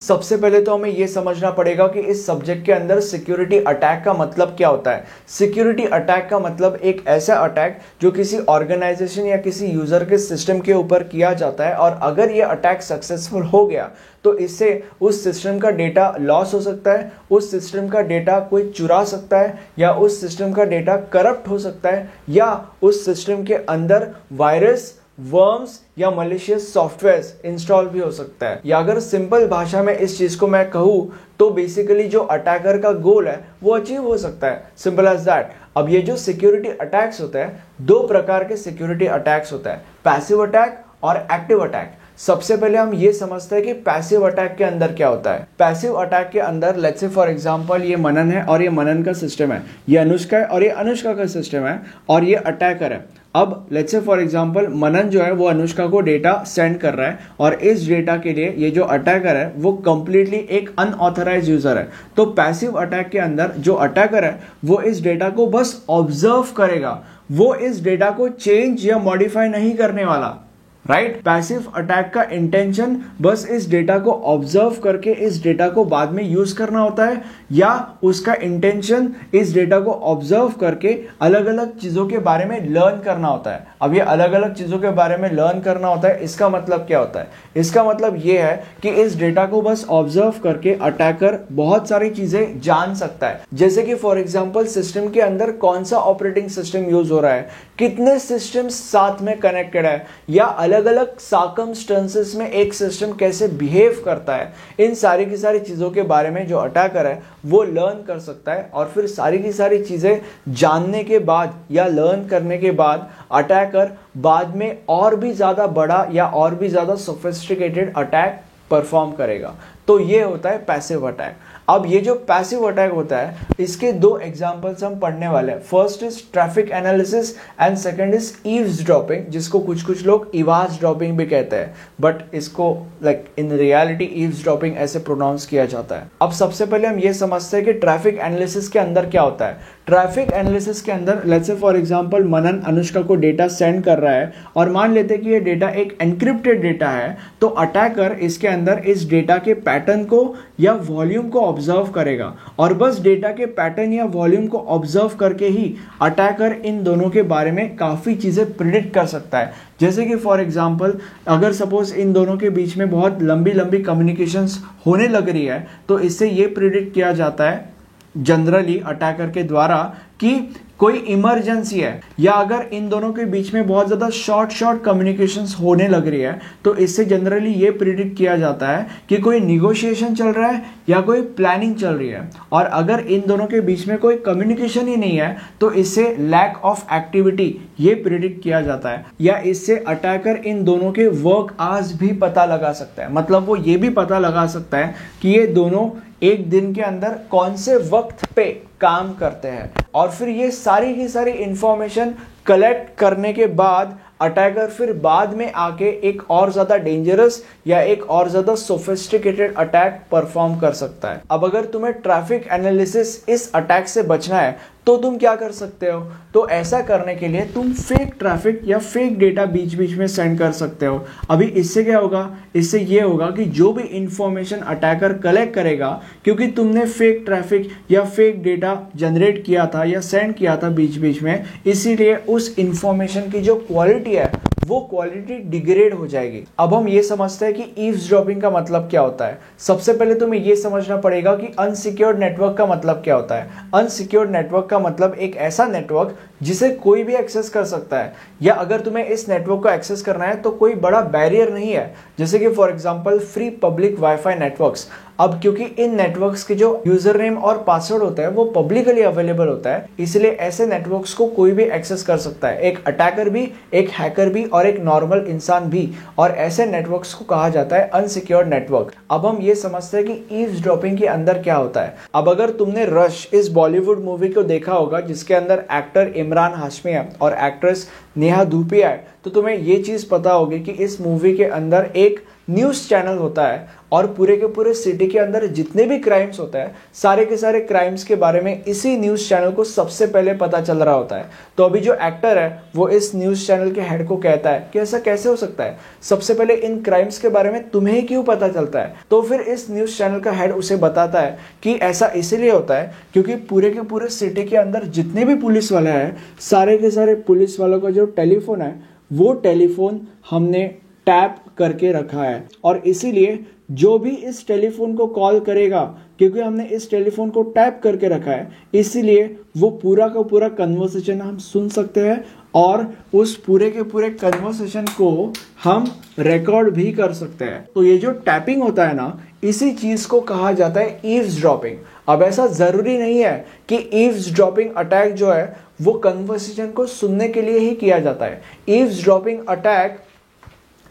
सबसे पहले तो हमें यह समझना पड़ेगा कि इस सब्जेक्ट के अंदर सिक्योरिटी अटैक का मतलब क्या होता है। सिक्योरिटी अटैक का मतलब एक ऐसा अटैक जो किसी ऑर्गेनाइजेशन या किसी यूजर के सिस्टम के ऊपर किया जाता है, और अगर ये अटैक सक्सेसफुल हो गया तो इससे उस सिस्टम का डेटा लॉस हो सकता है, उस सिस्टम का डेटा कोई चुरा सकता है, या उस सिस्टम का डेटा करप्ट हो सकता है, या उस सिस्टम के अंदर वायरस, वर्म्स या मलिशियस सॉफ्टवेयर इंस्टॉल भी हो सकता है। या अगर सिंपल भाषा में इस चीज को मैं कहूं तो बेसिकली जो अटैकर का गोल है वो अचीव हो सकता है, सिंपल एज दैट। अब ये जो सिक्योरिटी अटैक्स होते हैं, दो प्रकार के सिक्योरिटी अटैक्स होता है, पैसिव अटैक और एक्टिव अटैक। सबसे पहले हम ये समझते हैं कि पैसिव अटैक के अंदर क्या होता है। पैसिव अटैक के अंदर लेट्स से फॉर एग्जांपल ये मनन है और ये मनन का सिस्टम है, ये अनुष्का है और ये अनुष्का का सिस्टम है, और ये अटैकर है। अब लेट्स से फॉर एग्जांपल मनन जो है वो अनुष्का को डेटा सेंड कर रहा है, और इस डेटा के लिए ये जो अटैकर है वो कंप्लीटली एक अनऑथराइज्ड यूजर है। तो पैसिव अटैक के अंदर जो अटैकर है वो इस डेटा को बस ऑब्जर्व करेगा, वो इस डेटा को चेंज या मॉडिफाई नहीं करने वाला, राइट। पैसिव अटैक का इंटेंशन बस इस डेटा को ऑब्जर्व करके इस डेटा को बाद में यूज करना होता है, या उसका इंटेंशन इस डेटा को ऑब्जर्व करके अलग अलग चीजों के बारे में लर्न करना होता है। अब ये अलग अलग चीजों के बारे में लर्न करना होता है, इसका मतलब क्या होता है? इसका मतलब ये है कि इस डेटा को बस ऑब्जर्व करके अटैकर बहुत सारी चीजें जान सकता है, जैसे कि फॉर एग्जाम्पल सिस्टम के अंदर कौन सा ऑपरेटिंग सिस्टम यूज हो रहा है, कितने सिस्टम साथ में कनेक्टेड है, या अलग अलग सर्कमस्टेंसेस में एक सिस्टम कैसे बिहेव करता है। इन सारी की सारी चीजों के बारे में जो अटैकर है वो लर्न कर सकता है, और फिर सारी की सारी चीजें जानने के बाद या लर्न करने के बाद अटैकर बाद में और भी ज्यादा बड़ा या और भी ज्यादा सोफिस्टिकेटेड अटैक परफॉर्म करेगा। तो ये होता है पैसिव अटैक। अब ये जो पैसिव अटैक होता है इसके दो एग्जांपल्स हम पढ़ने वाले हैं। First is traffic analysis and second is eavesdropping, जिसको कुछ लोग इवाज ड्रॉपिंग भी कहते हैं, बट इसको लाइक इन रियलिटी ईव्सड्रॉपिंग ऐसे प्रोनाउंस किया जाता है। अब सबसे पहले हम ये समझते हैं कि ट्रैफिक एनालिसिस के अंदर क्या होता है। ट्रैफिक एनालिसिस के अंदर लेट्स से फॉर एग्जांपल मनन अनुष्का को डेटा सेंड कर रहा है, और मान लेते हैं कि ये डेटा एक एनक्रिप्टेड डेटा है, तो अटैकर इसके अंदर इस डेटा के पैटर्न को या वॉल्यूम को ऑब्जर्व करेगा, और बस डेटा के पैटर्न या वॉल्यूम को ऑब्जर्व करके ही अटैकर इन दोनों के बारे में काफी चीजें प्रिडिक्ट कर सकता है। जैसे कि फॉर एग्जांपल अगर सपोज इन दोनों के बीच में बहुत लंबी लंबी कम्युनिकेशंस होने लग रही है, तो इससे ये प्रिडिक्ट किया जाता है जनरली अटैकर के द्वारा कि कोई इमरजेंसी है, या अगर इन दोनों के बीच में बहुत ज्यादा शॉर्ट कम्युनिकेशंस होने लग रही है तो इससे जनरली ये प्रिडिक्ट किया जाता है कि कोई निगोशिएशन चल रहा है या कोई प्लानिंग चल रही है। और अगर इन दोनों के बीच में कोई कम्युनिकेशन ही नहीं है तो इससे लैक ऑफ एक्टिविटी ये प्रिडिक्ट किया जाता है, या इससे अटैकर इन दोनों के वर्क आवर्स भी पता लगा सकता है। मतलब वो ये भी पता लगा सकता है कि ये दोनों एक दिन के अंदर कौन से वक्त पे काम करते हैं, और फिर ये सारी की सारी इंफॉर्मेशन कलेक्ट करने के बाद अटैकर फिर बाद में आके एक और ज्यादा डेंजरस या एक और ज्यादा सोफिस्टिकेटेड अटैक परफॉर्म कर सकता है। अब अगर तुम्हें ट्रैफिक एनालिसिस इस अटैक से बचना है तो तुम क्या कर सकते हो? तो ऐसा करने के लिए तुम फेक ट्रैफिक या फेक डेटा बीच बीच में सेंड कर सकते हो। अभी इससे क्या होगा? इससे ये होगा कि जो भी इंफॉर्मेशन अटैकर कलेक्ट करेगा, क्योंकि तुमने फेक ट्रैफिक या फेक डेटा जनरेट किया था या सेंड किया था बीच बीच में, इसीलिए उस इंफॉर्मेशन की जो क्वालिटी है वो क्वालिटी डिग्रेड हो जाएगी। अब हम ये समझते हैं कि ईव्सड्रॉपिंग का मतलब क्या होता है। सबसे पहले तुम्हें ये समझना पड़ेगा कि अनसिक्योर्ड नेटवर्क का मतलब क्या होता है। अनसिक्योर्ड नेटवर्क का मतलब एक ऐसा नेटवर्क जिसे कोई भी एक्सेस कर सकता है, या अगर तुम्हें इस नेटवर्क को एक्सेस करना है तो कोई बड़ा बैरियर नहीं है, जैसे कि for example free public wifi networks. अब क्योंकि इन नेटवर्क्स के जो यूजर नेम और पासवर्ड होता है वो पब्लिकली अवेलेबल होता है, इसलिए ऐसे नेटवर्क्स को कोई भी एक्सेस कर सकता है, एक अटैकर भी, एक हैकर भी और एक नॉर्मल इंसान भी, और ऐसे नेटवर्क्स को कहा जाता है अनसिक्योर्ड नेटवर्क। अब हम ये समझते हैं कि ईव्सड्रॉपिंग के अंदर क्या होता है। अब अगर तुमने रश इस बॉलीवुड मूवी को देखा होगा जिसके अंदर एक्टर इमरान हाशमी है और एक्ट्रेस नेहा धूपिया है, तो तुम्हें ये चीज पता होगी कि इस मूवी के अंदर एक न्यूज चैनल होता है और पूरे के पूरे सिटी के अंदर जितने भी क्राइम्स होते हैं सारे के सारे क्राइम्स के बारे में इसी न्यूज़ चैनल को सबसे पहले पता चल रहा होता है। तो अभी जो एक्टर है वो इस न्यूज़ चैनल के हेड को कहता है कि ऐसा कैसे हो सकता है, सबसे पहले इन क्राइम्स के बारे में तुम्हें ही क्यों पता चलता है। तो फिर इस न्यूज़ चैनल का हेड उसे बताता है कि ऐसा इसीलिए होता है क्योंकि पूरे के पूरे सिटी के अंदर जितने भी पुलिस वाले हैं सारे के सारे पुलिस वालों का जो टेलीफोन है वो टेलीफोन हमने टैप करके रखा है, और इसीलिए जो भी इस टेलीफोन को कॉल करेगा, क्योंकि हमने इस टेलीफोन को टैप करके रखा है, इसीलिए वो पूरा का पूरा कन्वर्सेशन हम सुन सकते हैं और उस पूरे के पूरे कन्वर्सेशन को हम रिकॉर्ड भी कर सकते हैं। तो ये जो टैपिंग होता है ना, इसी चीज को कहा जाता है ईव्सड्रॉपिंग। अब ऐसा जरूरी नहीं है कि ईव्सड्रॉपिंग अटैक जो है वो कन्वर्सेशन को सुनने के लिए ही किया जाता है। ईव्सड्रॉपिंग अटैक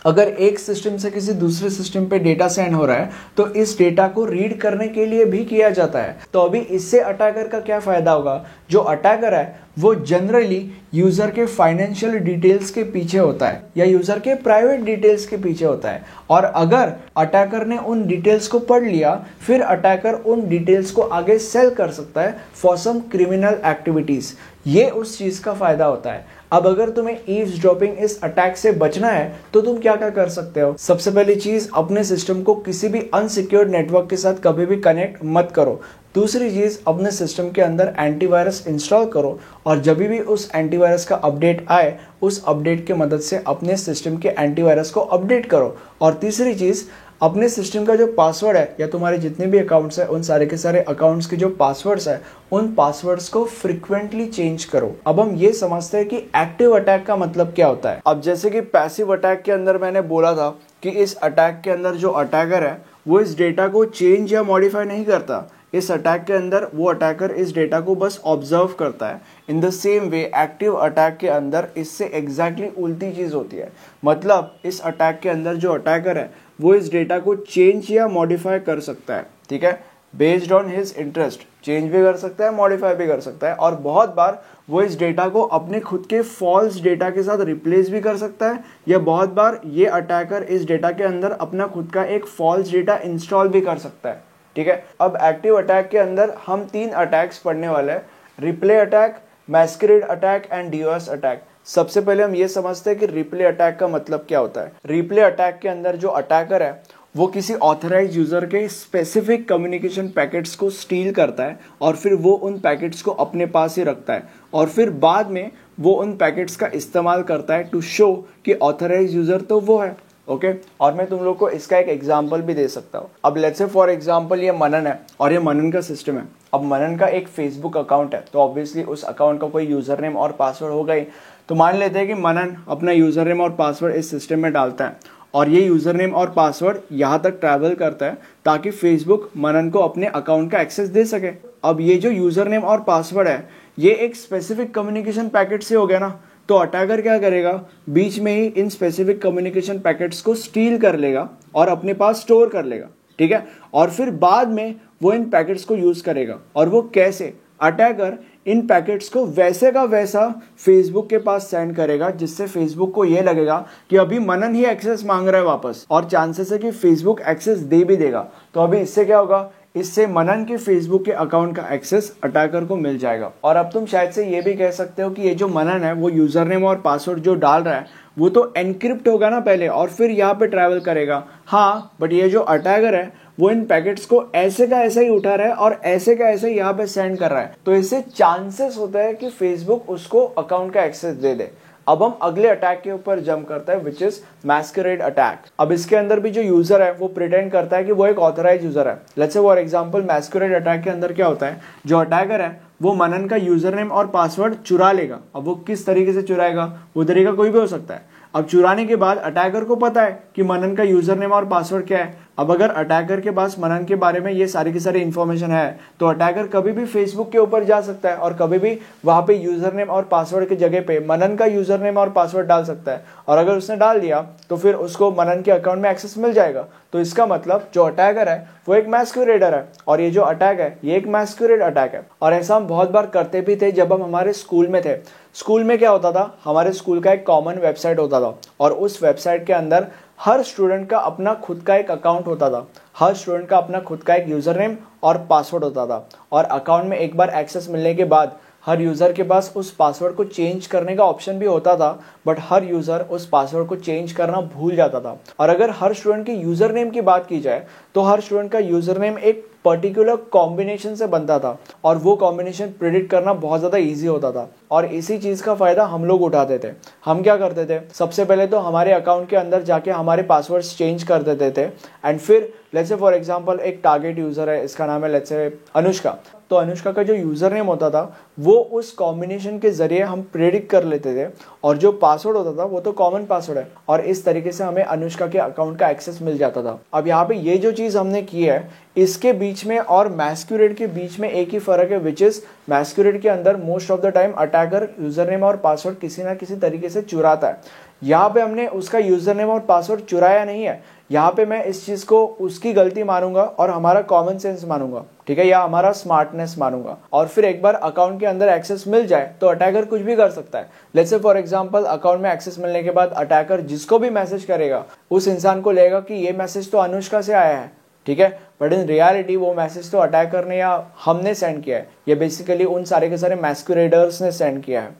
अगर एक सिस्टम से किसी दूसरे सिस्टम पे डेटा सेंड हो रहा है तो इस डेटा को रीड करने के लिए भी किया जाता है। तो अभी इससे अटैकर का क्या फायदा होगा, जो अटैकर है वो जनरली यूजर के फाइनेंशियल डिटेल्स के पीछे होता है या यूजर के प्राइवेट डिटेल्स के पीछे होता है, और अगर अटैकर ने उन डिटेल्स को पढ़ लिया फिर अटैकर उन डिटेल्स को आगे सेल कर सकता है फॉर सम क्रिमिनल एक्टिविटीज। ये उस चीज का फायदा होता है। अब अगर तुम्हें ईव्सड्रॉपिंग इस अटैक से बचना है तो तुम क्या क्या कर सकते हो। सबसे पहली चीज, अपने सिस्टम को किसी भी अनसिक्योर्ड नेटवर्क के साथ कभी भी कनेक्ट मत करो। दूसरी चीज, अपने सिस्टम के अंदर एंटीवायरस इंस्टॉल करो और जब भी उस एंटीवायरस का अपडेट आए उस अपडेट की मदद से अपने सिस्टम के एंटीवायरस को अपडेट करो। और तीसरी चीज, अपने सिस्टम का जो पासवर्ड है या तुम्हारे जितने भी अकाउंट्स है उन सारे के सारे अकाउंट्स के जो पासवर्ड्स है उन पासवर्ड्स को फ्रीक्वेंटली चेंज करो। अब हम ये समझते हैं कि एक्टिव अटैक का मतलब क्या होता है। अब जैसे कि पैसिव अटैक के अंदर मैंने बोला था कि इस अटैक के अंदर जो अटैकर है वो इस डेटा को चेंज या मॉडिफाई नहीं करता। इस अटैक के अंदर वो अटैकर इस डेटा को बस ऑब्जर्व करता है। In the same way active attack के अंदर इससे एग्जैक्टली उल्टी चीज होती है। मतलब इस अटैक के अंदर जो अटैकर है वो इस डेटा को चेंज या मॉडिफाई कर सकता है, ठीक है, based on his interest. Change भी कर सकता है, मॉडिफाई भी कर सकता है, और बहुत बार वो इस डेटा को अपने खुद के फॉल्स डेटा के साथ रिप्लेस भी कर सकता है, या बहुत बार ये अटैकर इस डेटा के अंदर अपना खुद का एक फॉल्स डेटा इंस्टॉल भी कर सकता है, ठीक है। अब एक्टिव अटैक के अंदर हम 3 अटैक्स पढ़ने वाले हैं, replay attack, massacred attack and DOS attack. सबसे पहले हम ये समझते हैं कि रिप्ले अटैक का मतलब क्या होता है। रिप्ले अटैक के अंदर जो अटैकर है वो किसी ऑथराइज यूजर के स्पेसिफिक कम्युनिकेशन पैकेट्स को स्टील करता है और फिर वो उन पैकेट्स को अपने पास ही रखता है, और फिर बाद में वो उन पैकेट्स का इस्तेमाल करता है टू शो कि ऑथराइज यूजर तो वो है, ओके। और मैं तुम लोग को इसका एक एग्जांपल भी दे सकता हूँ। अब लेट्स से फॉर एग्जांपल ये मनन है और ये मनन का सिस्टम है। अब मनन का एक फेसबुक अकाउंट है तो ऑब्वियसली उस अकाउंट का कोई यूजर नेम और पासवर्ड होगा ही। तो मान लेते हैं कि मनन अपना यूजर नेम और पासवर्ड इस सिस्टम में डालता है और ये यूजर नेम और पासवर्ड यहाँ तक ट्रैवल करता है ताकि फेसबुक मनन को अपने अकाउंट का एक्सेस दे सके। अब ये जो यूजर नेम और पासवर्ड है ये एक स्पेसिफिक कम्युनिकेशन पैकेट से हो गया ना, तो अटैकर क्या करेगा, बीच में ही इन स्पेसिफिक कम्युनिकेशन पैकेट्स को स्टील कर लेगा और अपने पास स्टोर कर लेगा, ठीक है। और फिर बाद में वो इन पैकेट्स को यूज करेगा। और वो कैसे, अटैकर इन पैकेट्स को वैसे का वैसा फेसबुक के पास सेंड करेगा जिससे फेसबुक को ये लगेगा कि अभी मनन ही एक्सेस मांग रहा है वापस, और चांसेस है कि फेसबुक एक्सेस दे भी देगा। तो अभी इससे क्या होगा, इससे मनन के फेसबुक के अकाउंट का एक्सेस अटैकर को मिल जाएगा। और अब तुम शायद से ये भी कह सकते हो कि ये जो मनन है वो यूजर नेम और पासवर्ड जो डाल रहा है वो तो एनक्रिप्ट होगा ना पहले और फिर यहाँ पे ट्रैवल करेगा। हाँ, बट ये जो अटैकर है वो इन पैकेट्स को ऐसे का ऐसे ही उठा रहा है और ऐसे का ऐसे यहाँ पे सेंड कर रहा है, तो इससे चांसेस होता है कि फेसबुक उसको अकाउंट का एक्सेस दे दे। अब हम अगले अटैक के ऊपर जंप करते हैं विच इज मैस्करेड अटैक। अब इसके अंदर भी जो यूजर है वो प्रिटेंड करता है कि वो एक ऑथराइज यूजर है। Let's say for example massacred attack के अंदर क्या होता है, जो अटैकर है वो मनन का यूजर नेम और पासवर्ड चुरा लेगा। अब वो किस तरीके से चुराएगा, वो तरीका कोई भी हो सकता है। अब चुराने के बाद अटैकर को पता है कि मनन का यूजर नेम और पासवर्ड क्या है। अब अगर अटैकर के पास मनन के बारे में ये सारी की सारी इन्फॉर्मेशन है तो अटैकर कभी भी फेसबुक के ऊपर जा सकता है और कभी भी वहां पे यूजर नेम और पासवर्ड की जगह पे मनन का यूजर नेम और पासवर्ड डाल सकता है, और अगर उसने डाल दिया तो फिर उसको मनन के अकाउंट में एक्सेस मिल जाएगा। तो इसका मतलब जो अटैकर है वो एक मैस्कुरेडर है और ये जो अटैक है ये एक मैस्कुरेड अटैक है। और ऐसा हम बहुत बार करते भी थे जब हम हमारे स्कूल में थे। स्कूल में क्या होता था, हमारे स्कूल का एक कॉमन वेबसाइट होता था और उस वेबसाइट के अंदर हर स्टूडेंट का अपना खुद का एक अकाउंट होता था, हर स्टूडेंट का अपना खुद का एक यूजर नेम और पासवर्ड होता था, और अकाउंट में एक बार एक्सेस मिलने के बाद हर यूज़र के पास उस पासवर्ड को चेंज करने का ऑप्शन भी होता था, बट हर यूज़र उस पासवर्ड को चेंज करना भूल जाता था। और अगर हर स्टूडेंट के यूज़र नेम की बात की जाए तो हर स्टूडेंट का यूज़र नेम एक पर्टिकुलर कॉम्बिनेशन से बनता था, और वो कॉम्बिनेशन प्रिडिक्ट करना बहुत ज़्यादा ईजी होता था। और इसी चीज़ का फ़ायदा हम लोग उठाते थे। हम क्या करते थे, सबसे पहले तो हमारे अकाउंट के अंदर जाके हमारे पासवर्ड्स चेंज कर देते थे, एंड फिर लेट्स से फॉर एग्जांपल एक टारगेट यूज़र है, इसका नाम है लेट्स से अनुष्का, तो अनुष्का का जो यूज़र नेम होता था वो उस कॉम्बिनेशन के ज़रिए हम प्रेडिक्ट कर लेते थे, और जो पासवर्ड होता था वो तो कॉमन पासवर्ड है, और इस तरीके से हमें अनुष्का के अकाउंट का एक्सेस मिल जाता था। अब यहाँ पे ये जो चीज़ हमने की है, इसके बीच में और मैस्क्यूरेड के बीच में एक ही फ़र्क है, विच इज़ मैस्क्यूरेड के अंदर most of the time attacker user name और पासवर्ड किसी ना किसी तरीके से चुराता है। यहाँ पे हमने उसका यूज़र नेम और पासवर्ड चुराया नहीं है, यहाँ पे मैं इस चीज़ को उसकी गलती मानूंगा और हमारा कॉमन सेंस मानूंगा, ठीक है, या हमारा स्मार्टनेस मानूंगा। और फिर एक बार अकाउंट के अंदर एक्सेस मिल जाए तो अटैकर कुछ भी कर सकता है। Let's say for example account में एक्सेस मिलने के बाद अटैकर जिसको भी मैसेज करेगा उस इंसान को लगेगा कि ये मैसेज तो अनुष्का से आया है, ठीक है, बट इन रियलिटी वो मैसेज तो अटैकर ने या हमने सेंड किया है, ये बेसिकली उन सारे के सारे मैस्कुरेडर्स ने सेंड किया है,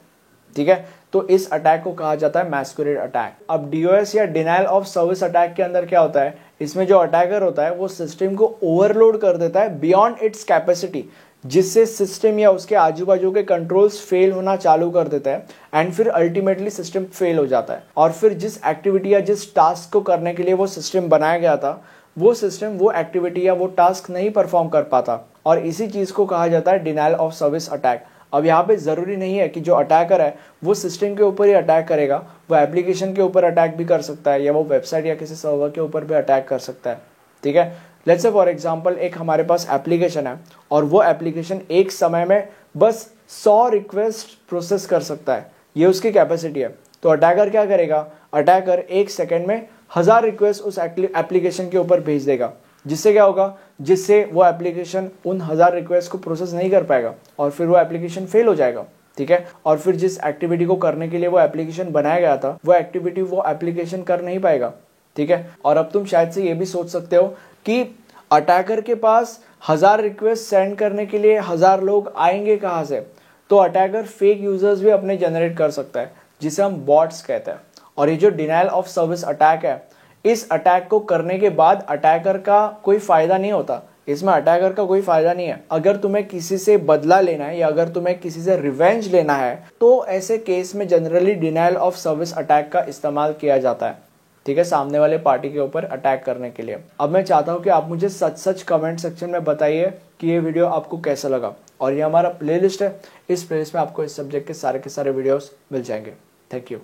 ठीक है। तो इस अटैक को कहा जाता है मैस्कुरेड अटैक। अब डीओएस या डिनायल ऑफ सर्विस अटैक के अंदर क्या होता है, इसमें जो अटैकर होता है वो सिस्टम को ओवरलोड कर देता है बियॉन्ड इट्स कैपेसिटी, जिससे सिस्टम या उसके आजू बाजू के कंट्रोल्स फेल होना चालू कर देता है, एंड फिर अल्टीमेटली सिस्टम फेल हो जाता है। और फिर जिस एक्टिविटी या जिस टास्क को करने के लिए वो सिस्टम बनाया गया था, वो सिस्टम वो एक्टिविटी या वो टास्क नहीं परफॉर्म कर पाता, और इसी चीज को कहा जाता है डिनायल ऑफ सर्विस अटैक। अब यहाँ पे ज़रूरी नहीं है कि जो अटैकर है वो सिस्टम के ऊपर ही अटैक करेगा, वो एप्लीकेशन के ऊपर अटैक भी कर सकता है, या वो वेबसाइट या किसी सर्वर के ऊपर भी अटैक कर सकता है, ठीक है। लेट्स से फॉर एग्जांपल एक हमारे पास एप्लीकेशन है, और वो एप्लीकेशन एक समय में बस 100 रिक्वेस्ट प्रोसेस कर सकता है, ये उसकी कैपेसिटी है। तो अटैकर क्या करेगा, अटैकर एक सेकेंड में 1000 रिक्वेस्ट उस एप्लीकेशन के ऊपर भेज देगा, जिससे क्या होगा, जिससे वो एप्लीकेशन उन 1000 रिक्वेस्ट को प्रोसेस नहीं कर पाएगा, और फिर वो एप्लीकेशन फेल हो जाएगा, ठीक है। और फिर जिस एक्टिविटी को करने के लिए वो एप्लीकेशन बनाया गया था, वो एक्टिविटी वो एप्लीकेशन कर नहीं पाएगा, ठीक है। और अब तुम शायद से ये भी सोच सकते हो कि अटैकर के पास 1000 रिक्वेस्ट सेंड करने के लिए 1000 लोग आएंगे कहाँ से, तो अटैकर फेक यूजर्स भी अपने जनरेट कर सकता है, जिसे हम बॉट्स कहते हैं। और ये जो डिनायल ऑफ सर्विस अटैक है, इस अटैक को करने के बाद अटैकर का कोई फायदा नहीं होता, इसमें अटैकर का कोई फायदा नहीं है। अगर तुम्हें किसी से बदला लेना है या अगर तुम्हें किसी से रिवेंज लेना है, तो ऐसे केस में generally denial of service attack का इस्तेमाल किया जाता है, ठीक है, सामने वाले पार्टी के ऊपर अटैक करने के लिए। अब मैं चाहता हूं कि आप मुझे सच कमेंट सेक्शन में बताइए कि ये वीडियो आपको कैसा लगा, और ये हमारा प्लेलिस्ट है, इस प्लेलिस्ट में आपको इस सब्जेक्ट के सारे वीडियोस मिल जाएंगे। Thank you.